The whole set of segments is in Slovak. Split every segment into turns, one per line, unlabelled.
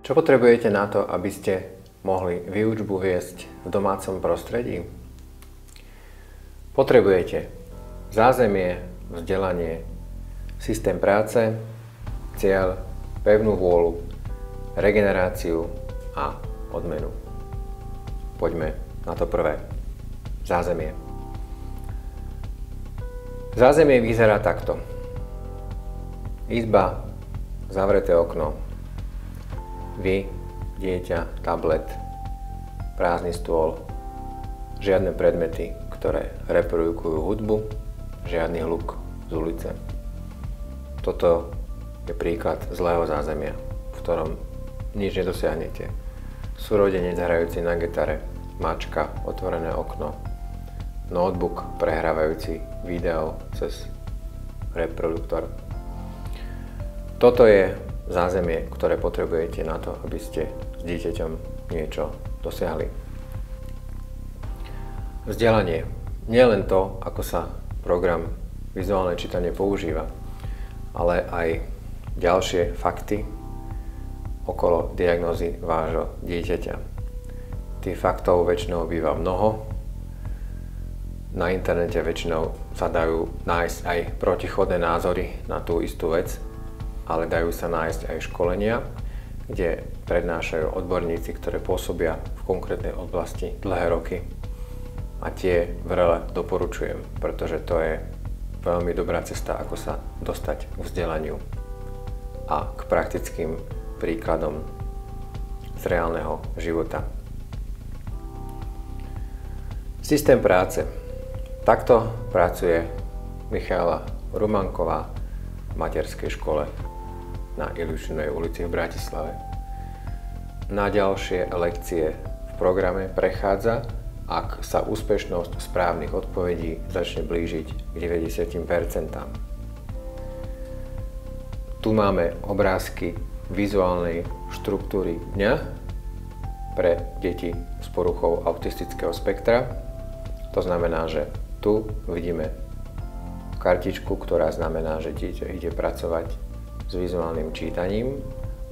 Čo potrebujete na to, aby ste mohli výučbu viesť v domácom prostredí? Potrebujete zázemie, vzdelanie, systém práce, cieľ, pevnú vôľu, regeneráciu a odmenu. Poďme na to prvé. Zázemie. Zázemie vyzerá takto. Izba, zavreté okno, vy, dieťa, tablet, prázdny stôl, žiadne predmety, ktoré reprodukujú hudbu, žiadny hluk z ulice. Toto je príklad zlého zázemia, v ktorom nič nedosiahnete. Súrodenec hrajúci na gitare, mačka, otvorené okno, notebook prehrávajúci video cez reproduktor. Toto je zázemie, ktoré potrebujete na to, aby ste s dieťaťom niečo dosiahli. Vzdelanie. Nie len to, ako sa program vizuálne čítanie používa, ale aj ďalšie fakty okolo diagnózy vášho dieťaťa. Tých faktov väčšinou býva mnoho. Na internete väčšinou sa dajú nájsť aj protichodné názory na tú istú vec, ale dajú sa nájsť aj školenia, kde prednášajú odborníci, ktoré pôsobia v konkrétnej oblasti dlhé roky. A tie vrele doporučujem, pretože to je veľmi dobrá cesta, ako sa dostať k vzdelaniu a k praktickým príkladom z reálneho života. Systém práce. Takto pracuje Michaela Rumanková v materskej škole na Iliušinovej ulici v Bratislave. Na ďalšie lekcie v programe prechádza, ak sa úspešnosť správnych odpovedí začne blížiť k 90%. Tu máme obrázky vizuálnej štruktúry dňa pre deti s poruchou autistického spektra. To znamená, že tu vidíme kartičku, ktorá znamená, že dieťa ide pracovať s vizuálnym čítaním.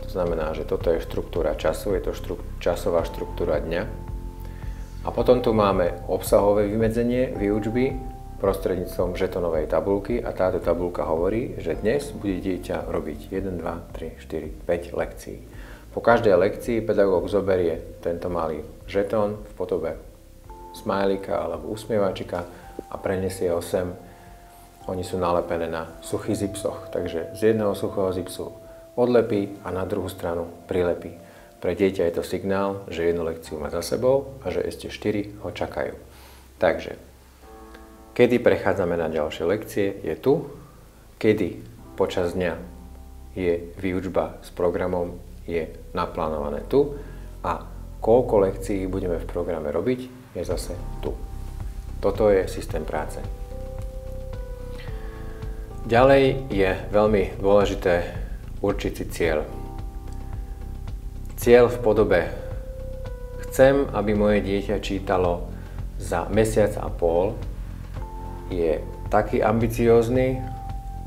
To znamená, že toto je štruktúra času, je to časová štruktúra dňa. A potom tu máme obsahové vymedzenie výučby prostredníctvom žetonovej tabuľky a táto tabuľka hovorí, že dnes bude dieťa robiť 1, 2, 3, 4, 5 lekcií. Po každej lekcii pedagóg zoberie tento malý žetón v podobe smajlíka alebo usmievačika a preniesie ho sem. Oni sú nalepené na suchých zipsoch, takže z jedného suchého zipsu odlepí a na druhú stranu prilepí. Pre dieťa je to signál, že jednu lekciu má za sebou a že ešte 4 ho čakajú. Takže, kedy prechádzame na ďalšie lekcie, je tu. Kedy počas dňa je výučba s programom, je naplánované tu. A koľko lekcií budeme v programe robiť, je zase tu. Toto je systém práce. Ďalej je veľmi dôležité určiť si cieľ. Cieľ v podobe chcem, aby moje dieťa čítalo za mesiac a pol je taký ambiciózny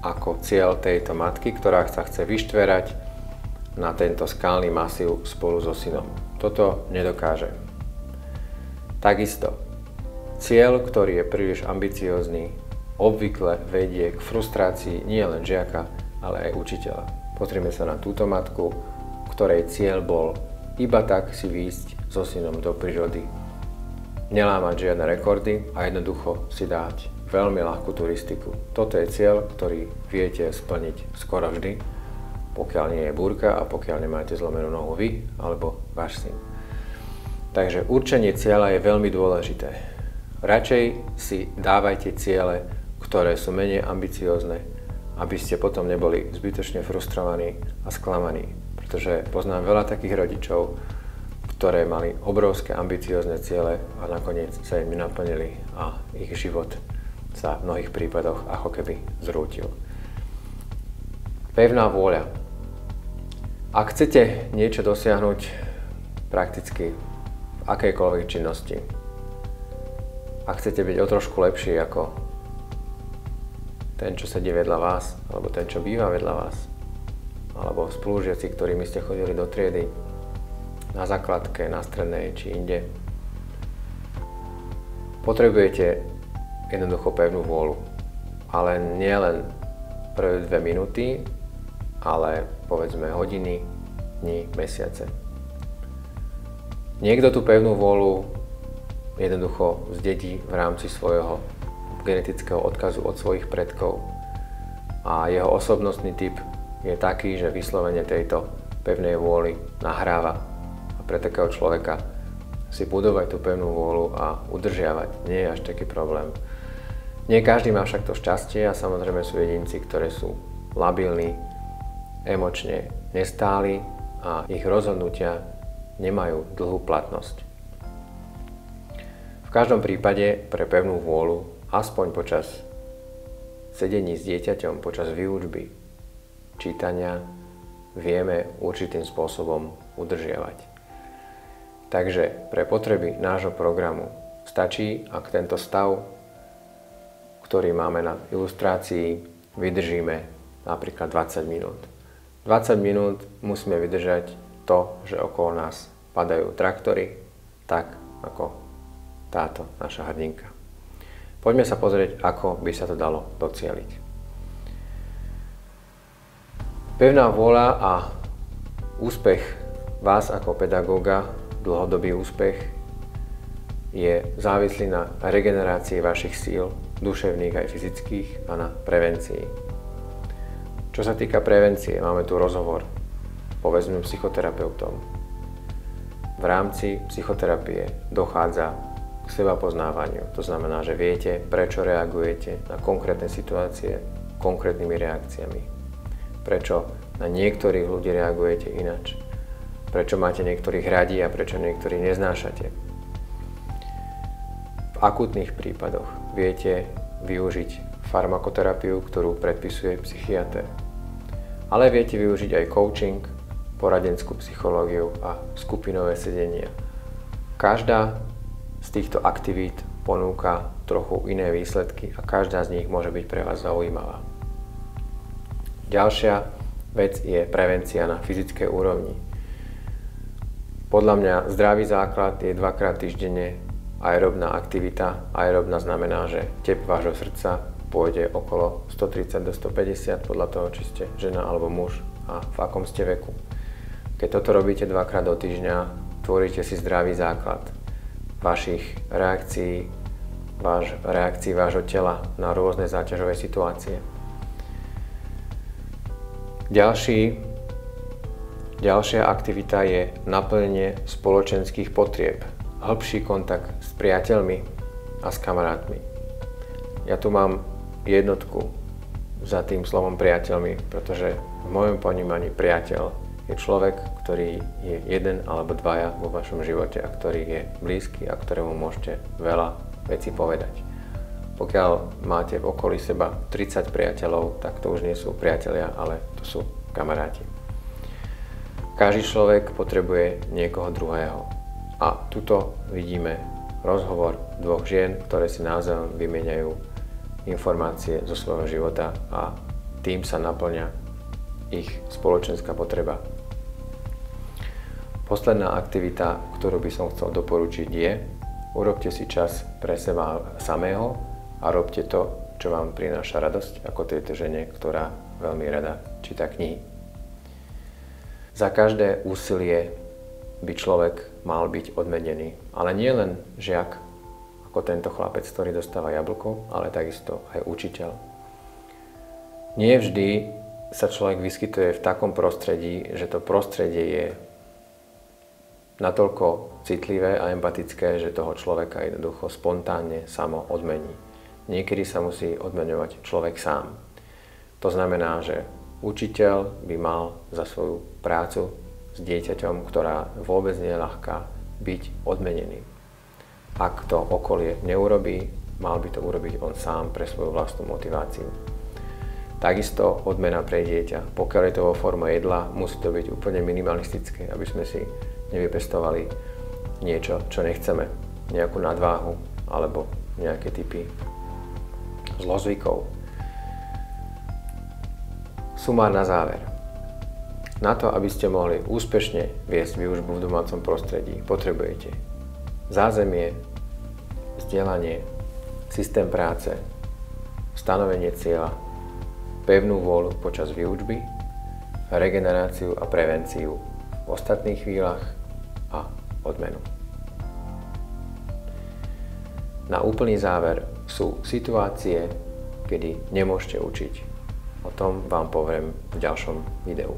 ako cieľ tejto matky, ktorá sa chce vyštverať na tento skalný masív spolu so synom. Toto nedokáže. Takisto cieľ, ktorý je príliš ambiciózny, obvykle vedie k frustrácii nie len žiaka, ale aj učiteľa. Pozrime sa na túto matku, ktorej cieľ bol iba tak si výjsť so synom do prírody, nelámať žiadne rekordy a jednoducho si dať veľmi ľahkú turistiku. Toto je cieľ, ktorý viete splniť skoro vždy, pokiaľ nie je búrka a pokiaľ nemáte zlomenú nohu vy alebo váš syn. Takže určenie cieľa je veľmi dôležité. Radšej si dávajte ciele, ktoré sú menej ambiciózne, aby ste potom neboli zbytočne frustrovaní a sklamaní. Pretože poznám veľa takých rodičov, ktoré mali obrovské ambiciózne ciele a nakoniec sa im nenaplnili a ich život sa v mnohých prípadoch ako keby zrútil. Pevná vôľa. Ak chcete niečo dosiahnuť prakticky v akejkoľvek činnosti, ak chcete byť o trošku lepší ako ten, čo sedí vedľa vás, alebo ten, čo býva vedľa vás, alebo spolužiaci, ktorými ste chodili do triedy, na základke, na strednej či inde. Potrebujete jednoducho pevnú vôľu, ale nie len prvé 2 minúty, ale povedzme hodiny, dni, mesiace. Niekto tú pevnú vôľu jednoducho zdedí v rámci svojho genetického odkazu od svojich predkov a jeho osobnostný typ je taký, že vyslovene tejto pevnej vôli nahráva a pre takého človeka si budovať tú pevnú vôľu a udržiavať nie je až taký problém. Nie každý má však to šťastie a samozrejme sú jedinci, ktorí sú labilní, emočne nestáli a ich rozhodnutia nemajú dlhú platnosť. V každom prípade pre pevnú vôľu, aspoň počas sedení s dieťaťom, počas výučby, čítania, vieme určitým spôsobom udržiavať. Takže pre potreby nášho programu stačí, ak tento stav, ktorý máme na ilustrácii, vydržíme napríklad 20 minút. 20 minút musíme vydržať to, že okolo nás padajú traktory, tak ako táto naša hrdinka. Poďme sa pozrieť, ako by sa to dalo docieliť. Pevná vôľa a úspech vás ako pedagóga, dlhodobý úspech, je závislý na regenerácii vašich síl, duševných aj fyzických a na prevencii. Čo sa týka prevencie, máme tu rozhovor, povedzme psychoterapeutom. V rámci psychoterapie dochádza k sebapoznávaniu. To znamená, že viete, prečo reagujete na konkrétne situácie konkrétnymi reakciami. Prečo na niektorých ľudí reagujete ináč. Prečo máte niektorých radi a prečo niektorých neznášate. V akútnych prípadoch viete využiť farmakoterapiu, ktorú predpisuje psychiater. Ale viete využiť aj coaching, poradenskú psychológiu a skupinové sedenia. Každá z týchto aktivít ponúka trochu iné výsledky a každá z nich môže byť pre vás zaujímavá. Ďalšia vec je prevencia na fyzickej úrovni. Podľa mňa zdravý základ je 2-krát týždenne aerobná aktivita. Aerobná znamená, že tep vášho srdca pôjde okolo 130 do 150 podľa toho, či ste žena alebo muž a v akom ste veku. Keď toto robíte 2-krát do týždňa, tvoríte si zdravý základ vašich reakcií, vášho tela na rôzne záťažové situácie. Ďalšia aktivita je naplnenie spoločenských potrieb, hĺbší kontakt s priateľmi a s kamarátmi. Ja tu mám jednotku za tým slovom priateľmi, pretože v mojom ponímaní priateľ je človek, ktorý je jeden alebo dvaja vo vašom živote a ktorý je blízky a ktorému môžete veľa vecí povedať. Pokiaľ máte v okolí seba 30 priateľov, tak to už nie sú priatelia, ale to sú kamaráti. Každý človek potrebuje niekoho druhého. A tuto vidíme rozhovor 2 žien, ktoré si navzájom vymieňajú informácie zo svojho života a tým sa naplňa ich spoločenská potreba. Posledná aktivita, ktorú by som chcel doporučiť je, urobte si čas pre seba samého a robte to, čo vám prináša radosť, ako tejto žene, ktorá veľmi rada číta knihy. Za každé úsilie by človek mal byť odmenený, ale nie len žiak, ako tento chlapec, ktorý dostáva jablko, ale takisto aj učiteľ. Nie vždy sa človek vyskytuje v takom prostredí, že to prostredie je natoľko citlivé a empatické, že toho človeka jednoducho spontánne samo odmení. Niekedy sa musí odmeňovať človek sám. To znamená, že učiteľ by mal za svoju prácu s dieťaťom, ktorá vôbec nie je ľahká, byť odmenený. Ak to okolie neurobí, mal by to urobiť on sám pre svoju vlastnú motiváciu. Takisto odmena pre dieťa. Pokiaľ je to vo forme jedla, musí to byť úplne minimalistické, aby sme si nevypestovali niečo, čo nechceme. Nejakú nadváhu alebo nejaké typy zlozvykov. Sumár na záver. Na to, aby ste mohli úspešne viesť výučbu v domácom prostredí, potrebujete zázemie, vzdelanie, systém práce, stanovenie cieľa, pevnú vôľu počas výučby, regeneráciu a prevenciu v ostatných chvíľach a odmenu. Na úplný záver sú situácie, kedy nemôžete učiť. O tom vám poviem v ďalšom videu.